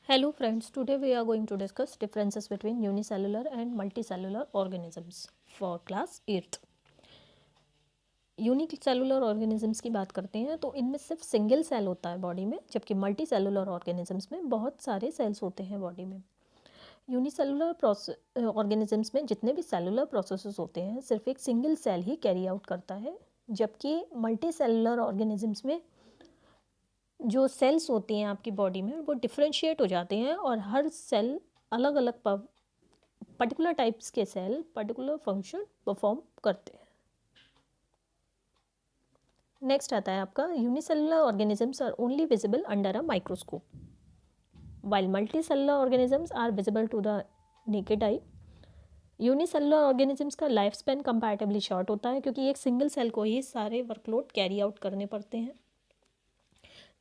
Hello friends, today we are going to discuss differences between unicellular and multicellular organisms for class 8th. Unicellular organisms की बात करते हैं तो इनमें सिर्फ सिंगल सेल होता है बॉडी में, जबकि मल्टीसेलुलर ऑर्गेनिजम्स में बहुत सारे सेल्स होते हैं बॉडी में। यूनिसेलुलर ऑर्गेनिजम्स में जितने भी सेलुलर प्रोसेसेस होते हैं सिर्फ एक सिंगल सेल ही कैरी आउट करता है, जबकि मल्टीसेलुलर ऑर्गेनिजम्स में जो सेल्स होती हैं आपकी बॉडी में वो डिफ्रेंशिएट हो जाते हैं और हर सेल अलग अलग पर्टिकुलर टाइप्स के सेल पर्टिकुलर फंक्शन परफॉर्म करते हैं। नेक्स्ट आता है आपका unicellular organisms are only visible under a microscope while multicellular organisms are visible to the naked eye. Unicellular organisms का लाइफ स्पैन कंपैरेटिवली शॉर्ट होता है क्योंकि एक सिंगल सेल को ही सारे वर्कलोड कैरी आउट करने पड़ते हैं,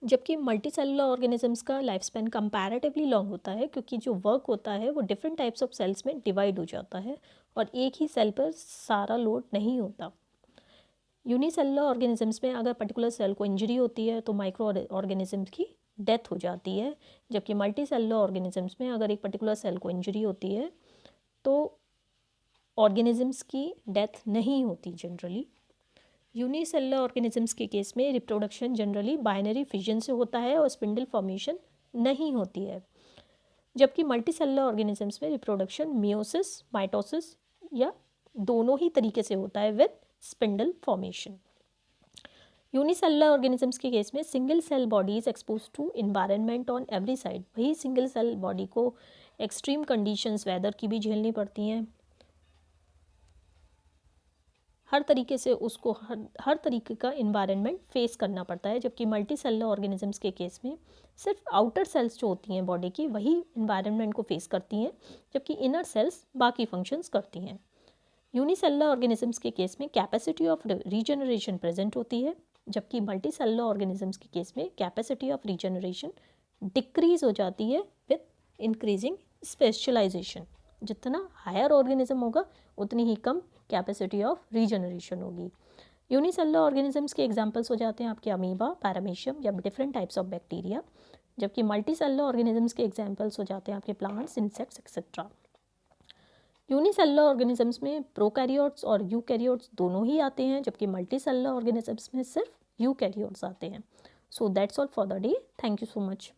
जबकि मल्टीसेलुलर ऑर्गेनिजम्स का लाइफ स्पैन कंपैरेटिवली लॉन्ग होता है क्योंकि जो वर्क होता है वो डिफरेंट टाइप्स ऑफ सेल्स में डिवाइड हो जाता है और एक ही सेल पर सारा लोड नहीं होता। यूनिसेलुलर ऑर्गेनिजम्स में अगर पर्टिकुलर सेल को इंजरी होती है तो माइक्रो ऑर्गेनिजम्स की डेथ हो जाती है, जबकि मल्टीसेलुलर ऑर्गेनिजम्स में अगर एक पर्टिकुलर सेल को इंजरी होती है तो ऑर्गेनिजम्स की डेथ नहीं होती जनरली। यूनिसेलुलर ऑर्गेनिजम्स के केस में रिप्रोडक्शन जनरली बाइनरी फिजन से होता है और स्पिंडल फॉर्मेशन नहीं होती है, जबकि मल्टीसेलुलर ऑर्गेनिजम्स में रिप्रोडक्शन मियोसिस माइटोसिस या दोनों ही तरीके से होता है with spindle formation. Unicellular organisms के केस में single cell body is expose to environment on every side. वही सिंगल सेल बॉडी को एक्सट्रीम कंडीशंस वेदर की भी झेलनी पड़ती हैं, हर तरीके से उसको हर तरीके का इन्वायरमेंट फेस करना पड़ता है, जबकि मल्टीसेलुलर ऑर्गेनिजम्स के केस में सिर्फ आउटर सेल्स जो होती हैं बॉडी की वही इन्वायरमेंट को फेस करती हैं, जबकि इनर सेल्स बाकी फंक्शंस करती हैं। यूनिसेलुलर ऑर्गेनिजम्स के केस में कैपेसिटी ऑफ रीजनरेशन प्रेजेंट होती है, जबकि मल्टीसेलुलर ऑर्गेनिजम्स के केस में कैपेसिटी ऑफ रीजनरेशन डिक्रीज हो जाती है विद इंक्रीजिंग स्पेशलाइजेशन। जितना हायर ऑर्गेनिज्म होगा उतनी ही कम कैपेसिटी ऑफ रीजनरेशन होगी। यूनिसेलुलर ऑर्गेनिजम्स के एग्जांपल्स हो जाते हैं आपके अमीबा, पैरामीशियम या डिफरेंट टाइप्स ऑफ बैक्टीरिया, जबकि मल्टीसेलुलर ऑर्गेनिजम्स के एग्जांपल्स हो जाते हैं आपके plants, insects etcetera. Unicellular organisms में प्रोकैरियोट्स और यूकैरियोट्स दोनों ही आते हैं, जबकि मल्टीसेलुलर ऑर्गेनिजम्स में सिर्फ यूकैरियोट्स आते हैं। So that's all for the day. Thank you so much.